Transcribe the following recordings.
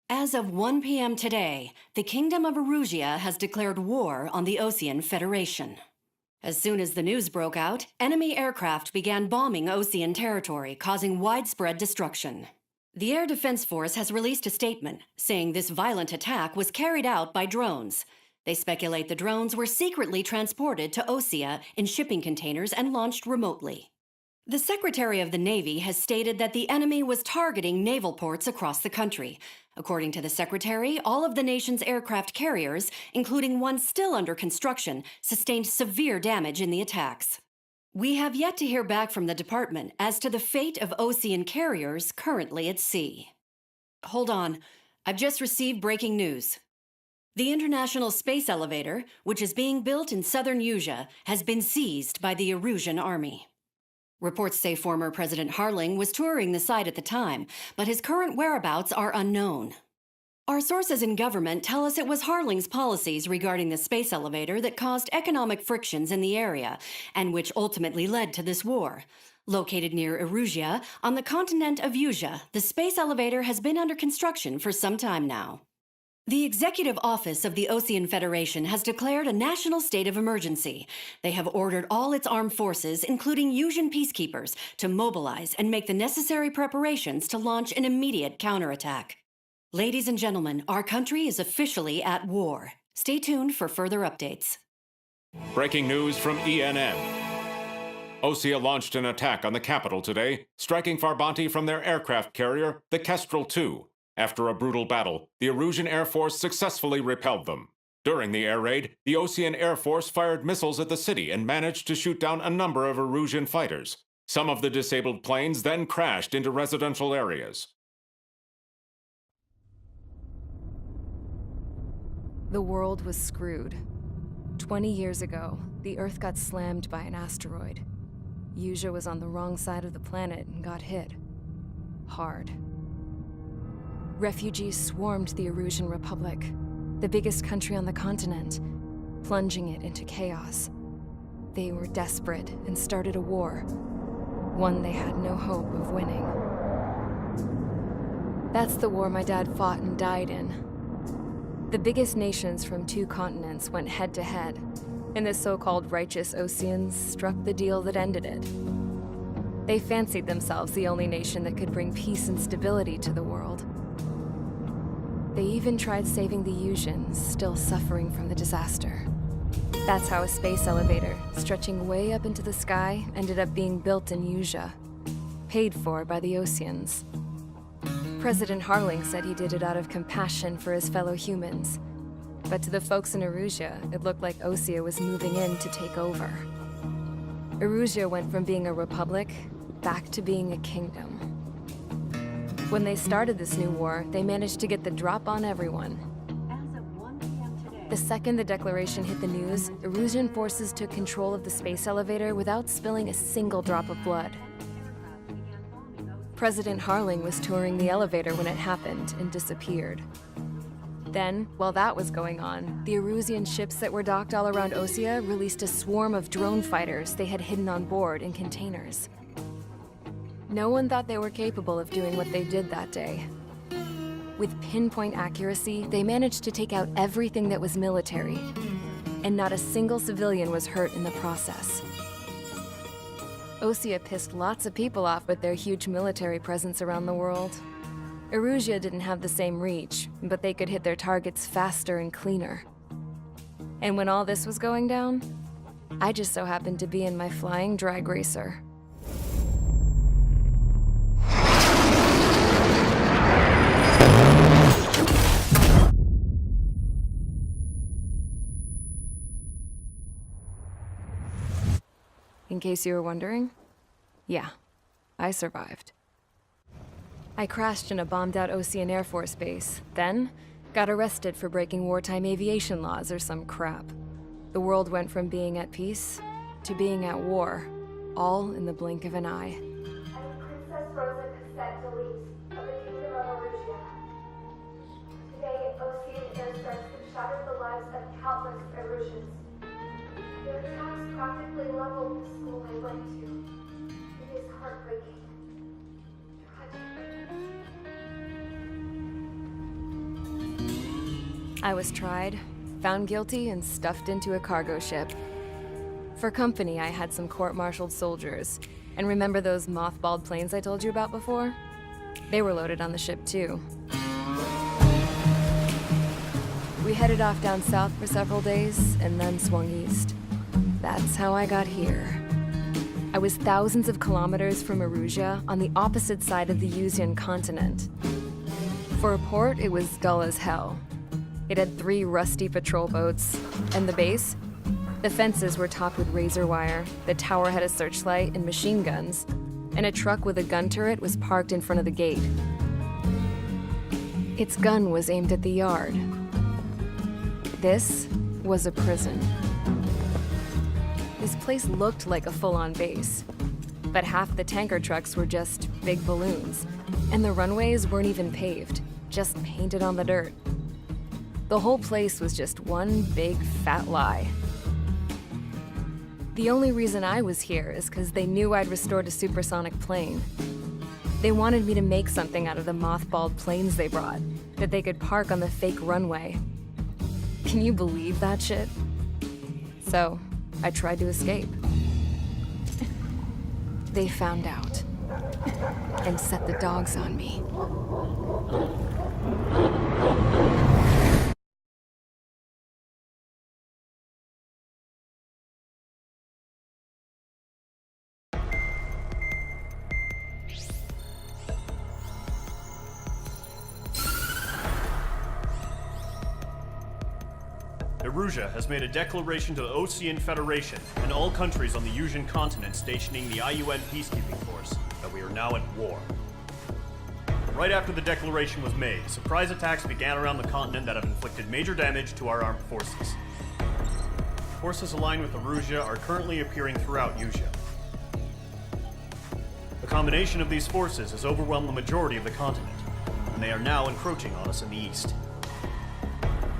As of 1 p.m. today, the Kingdom of Erusia has declared war on the Osean Federation. As soon as the news broke out, enemy aircraft began bombing Osean territory, causing widespread destruction. The Air Defense Force has released a statement saying this violent attack was carried out by drones. They speculate the drones were secretly transported to Osea in shipping containers and launched remotely. The Secretary of the Navy has stated that the enemy was targeting naval ports across the country. According to the Secretary, all of the nation's aircraft carriers, including one still under construction, sustained severe damage in the attacks. We have yet to hear back from the department as to the fate of Osean carriers currently at sea. Hold on, I've just received breaking news. The International Space Elevator, which is being built in southern Usea, has been seized by the Erusian army. Reports say former President Harling was touring the site at the time, but his current whereabouts are unknown. Our sources in government tell us it was Harling's policies regarding the space elevator that caused economic frictions in the area, and which ultimately led to this war. Located near Erusia, on the continent of Usea, the space elevator has been under construction for some time now. The Executive Office of the Osean Federation has declared a national state of emergency. They have ordered all its armed forces, including Usian peacekeepers, to mobilize and make the necessary preparations to launch an immediate counterattack. Ladies and gentlemen, our country is officially at war. Stay tuned for further updates. Breaking news from ENN. Osea launched an attack on the capital today, striking Farbanti from their aircraft carrier, the Kestrel II. After a brutal battle, the Erusian Air Force successfully repelled them. During the air raid, the Osean Air Force fired missiles at the city and managed to shoot down a number of Erusian fighters. Some of the disabled planes then crashed into residential areas. The world was screwed. 20 years ago, the Earth got slammed by an asteroid. Usea was on the wrong side of the planet and got hit. Hard. Refugees swarmed the Erusian Republic, the biggest country on the continent, plunging it into chaos. They were desperate and started a war, one they had no hope of winning. That's the war my dad fought and died in. The biggest nations from 2 continents went head-to-head, and the so-called righteous Oseans struck the deal that ended it. They fancied themselves the only nation that could bring peace and stability to the world. They even tried saving the Usians, still suffering from the disaster. That's how a space elevator, stretching way up into the sky, ended up being built in Usea, paid for by the Oseans. President Harling said he did it out of compassion for his fellow humans. But to the folks in Erusia, it looked like Osea was moving in to take over. Erusia went from being a republic back to being a kingdom. When they started this new war, they managed to get the drop on everyone. As of 1 p.m. today, The second the declaration hit the news, Erusian forces took control of the space elevator without spilling a single drop of blood. President Harling was touring the elevator when it happened and disappeared. Then, while that was going on, the Erusian ships that were docked all around Osea released a swarm of drone fighters they had hidden on board in containers. No one thought they were capable of doing what they did that day. With pinpoint accuracy, they managed to take out everything that was military, and not a single civilian was hurt in the process. Osea pissed lots of people off with their huge military presence around the world. Erusia didn't have the same reach, but they could hit their targets faster and cleaner. And when all this was going down, I just so happened to be in my flying drag racer. In case you were wondering, yeah, I survived. I crashed in a bombed-out Osean Air Force base, then got arrested for breaking wartime aviation laws or some crap. The world went from being at peace to being at war, all in the blink of an eye. I'm Princess Rosa Cassette Delete of the Kingdom of Erusia. Today, Osean airstrikes have shattered the lives of countless Erusians. Their attacks practically leveled the school I went to. It is heartbreaking. Tragic. I was tried, found guilty, and stuffed into a cargo ship. For company, I had some court-martialed soldiers. And remember those mothballed planes I told you about before? They were loaded on the ship, too. We headed off down south for several days, and then swung east. That's how I got here. I was thousands of kilometers from Erusia, on the opposite side of the Yuzian continent. For a port, it was dull as hell. It had 3 rusty patrol boats, and the base? The fences were topped with razor wire, the tower had a searchlight and machine guns, and a truck with a gun turret was parked in front of the gate. Its gun was aimed at the yard. This was a prison. This place looked like a full-on base, but half the tanker trucks were just big balloons, and the runways weren't even paved, just painted on the dirt. The whole place was just one big fat lie. The only reason I was here is because they knew I'd restored a supersonic plane. They wanted me to make something out of the mothballed planes they brought, that they could park on the fake runway. Can you believe that shit? So, I tried to escape. They found out, and set the dogs on me. Erusia has made a declaration to the Osean Federation and all countries on the Yuzian continent stationing the IUN peacekeeping force that we are now at war. Right after the declaration was made, surprise attacks began around the continent that have inflicted major damage to our armed forces. Forces aligned with Erusia are currently appearing throughout Yusia. The combination of these forces has overwhelmed the majority of the continent, and they are now encroaching on us in the east.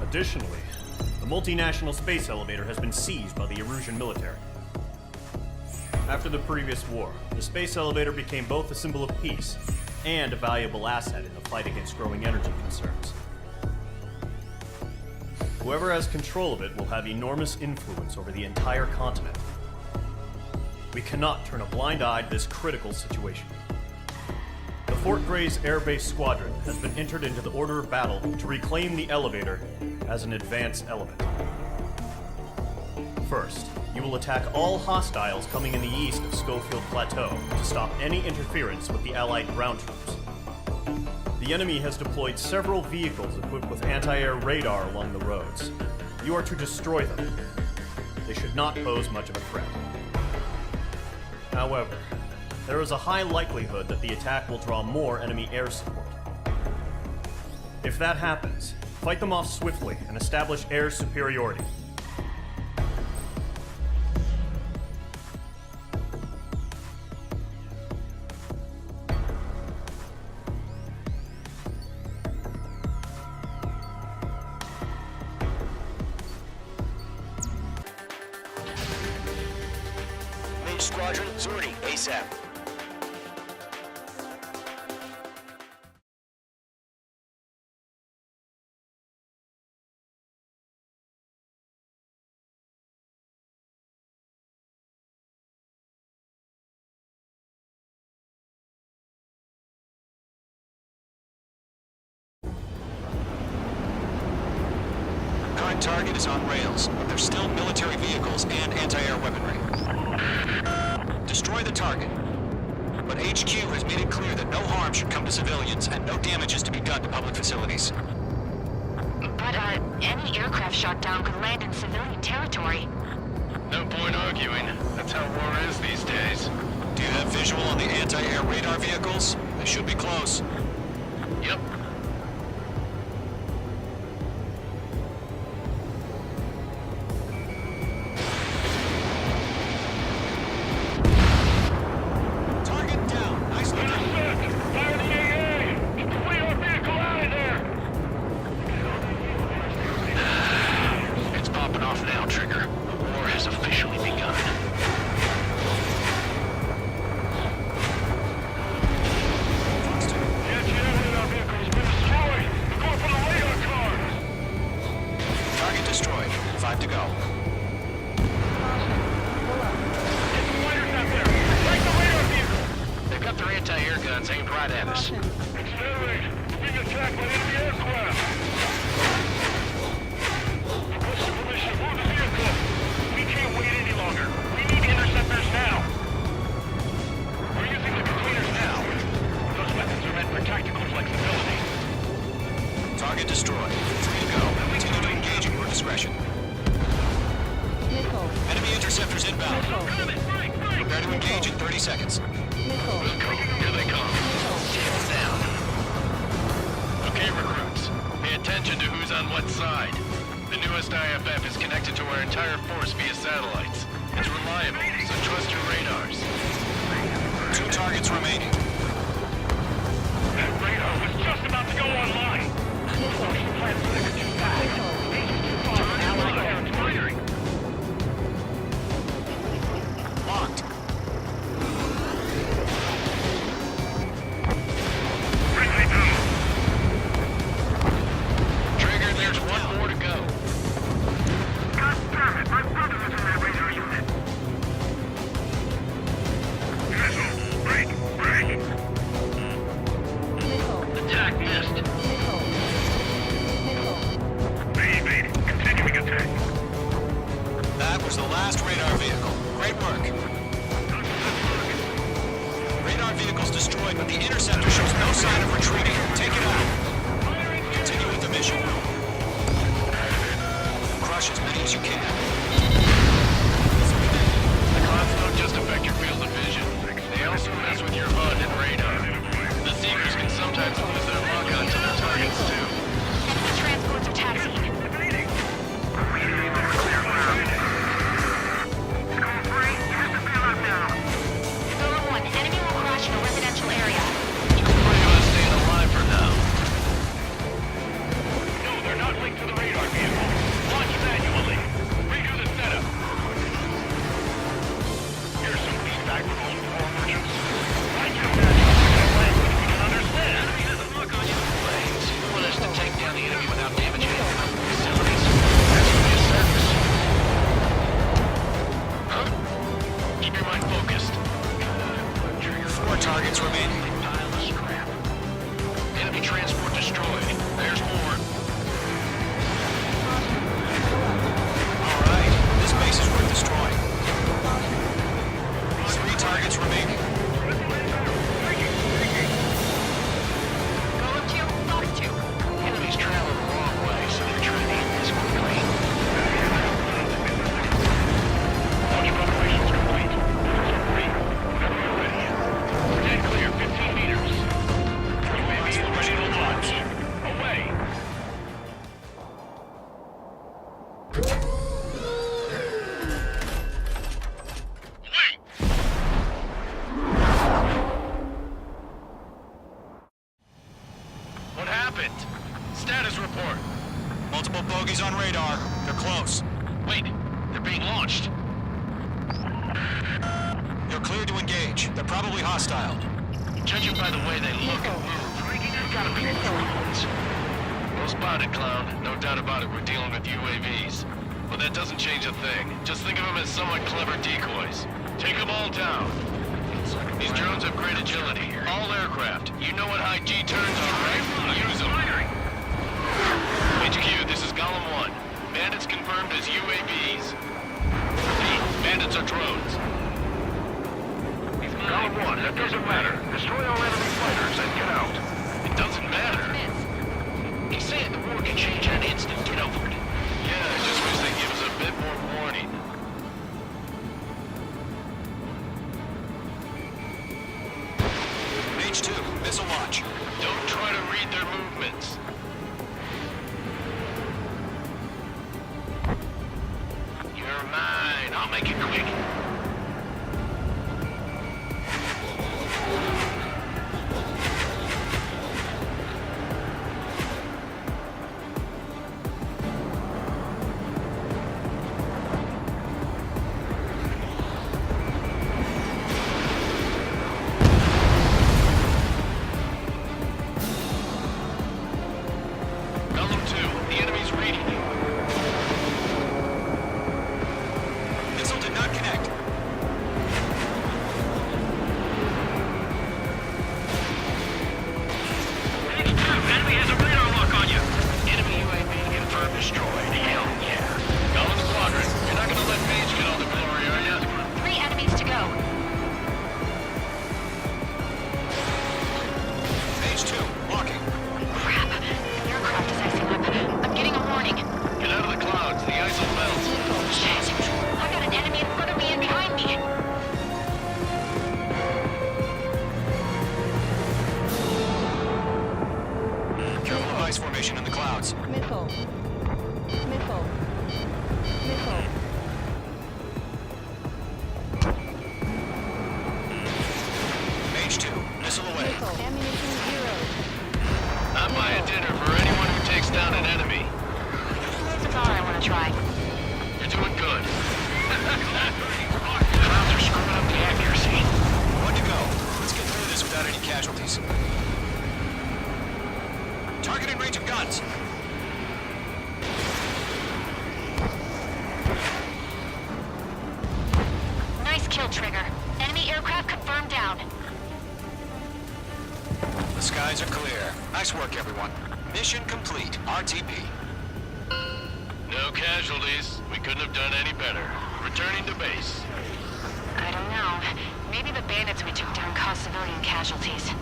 Additionally, the multinational space elevator has been seized by the Erusian military. After the previous war, the space elevator became both a symbol of peace and a valuable asset in the fight against growing energy concerns. Whoever has control of it will have enormous influence over the entire continent. We cannot turn a blind eye to this critical situation. The Fort Gray's Air Base Squadron has been entered into the order of battle to reclaim the elevator as an advance element. First, you will attack all hostiles coming in the east of Schofield Plateau to stop any interference with the Allied ground troops. The enemy has deployed several vehicles equipped with anti-air radar along the roads. You are to destroy them. They should not pose much of a threat. However, there is a high likelihood that the attack will draw more enemy air support. If that happens, fight them off swiftly and establish air superiority. Main Squadron, Zordi, ASAP. Current target is on rails, but there's still military vehicles and anti-air weaponry. Destroy the target. But HQ has made it clear that no harm should come to civilians and no damage is to be done to public facilities. But, any aircraft shot down could land in civilian territory. No point arguing. That's how war is these days. Do you have visual on the anti-air radar vehicles? They should be close. Yep. Target down. Nicely done. Fire the AA! Flee our vehicle out of there! It's popping off now, Trigger. The war has officially begun. Get our vehicles to go. They've got their anti-air guns aimed right at us. We can't wait any longer. We need interceptors now. We're using the containers now. Those weapons are meant for tactical flexibility. Target destroyed. 3 to go. Continue to engage at your discretion. Nickel. Enemy interceptors inbound. Prepare to engage in 30 seconds. Nickel. Here they come. Tails down. Okay, recruits. Pay attention to who's on what side. The newest IFF is connected to our entire force via satellites. It's reliable, so trust your radars. 2 targets remaining. That radar was just about to go online. Plans are too fast. Too far. Allied firing. Locked. Trigger, there's one more to go. God damn it, my brother is in that radar unit. Missile, break. Attack missed. Evade, continuing attack. That was the last radar vehicle. Great work. Radar vehicle's destroyed, but the interceptor shows no sign of retreating. Take it out. Continue with the mission. Crush as many as you can. The clouds don't just affect your field of vision. They also mess with your HUD and radar. The Seekers can sometimes lose their lock onto their targets, too. Enemy transports are taxiing. Golem 1, enemy will crash in a residential area. Just pray on staying alive for now. No, they're not linked to the radar vehicle. Launch manually. Redo the setup. Here's some feedback from all four merchants. I can imagine a language we can understand. Enemy has a lock on you. Planes. You want us to take down the enemy without damaging any of our facilities? That's what it says. Huh? Keep your mind focused. 4 targets remaining. Pile of scrap. Enemy transport destroyed. There's more. All right. This base is worth destroying. 3 targets remaining. Golem 2, Falcon 2. Enemy's traveling the wrong way, so they're trying to hit this quickly. Launch preparations complete. Three. Whenever you're ready. Stand clear, 15 meters. UAV is ready to launch. Away. What happened? Status report. Multiple bogies on radar. They're close. Wait, they're being launched. You're cleared to engage. They're probably hostile. Judging by the way they look and move, they've gotta be drones. Well spotted, clown. No doubt about it, we're dealing with UAVs. But that doesn't change a thing. Just think of them as somewhat clever decoys. Take them all down. These drones have great agility. All aircraft. You know what high G turns are, right? Use them. HQ, this is Golem 1. Bandits confirmed as UAVs. Repeat, bandits are drones. Golem 1, that doesn't matter. Destroy all enemy fighters and get out. It doesn't matter. He's saying the war can change in an instant. Get over it. Yeah, I just wish they'd give us a bit more warning. H2, missile launch. Don't try to read their movements. You're mine. I'll make it quick. Golem 2, the enemy's reading you. ice formation in the clouds. Missile. Missile. Missile. Mage 2, missile away. Missile. Ammunition 0. I'm buying dinner for anyone who takes down an enemy. That's all I want to try. You're doing good. Clouds are screwing up the accuracy. One to go. Let's get through this without any casualties. Target in range of guns. Nice kill, Trigger. Enemy aircraft confirmed down. The skies are clear. Nice work, everyone. Mission complete. RTB. No casualties. We couldn't have done any better. Returning to base. I don't know. Maybe the bandits we took down caused civilian casualties.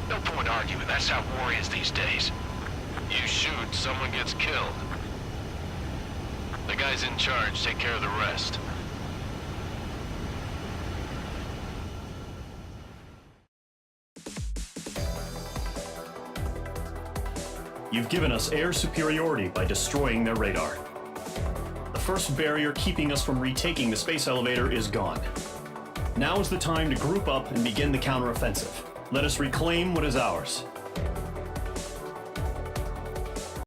No point arguing. That's how war is these days. You shoot, someone gets killed. The guys in charge take care of the rest. You've given us air superiority by destroying their radar. The first barrier keeping us from retaking the space elevator is gone. Now is the time to group up and begin the counteroffensive. Let us reclaim what is ours.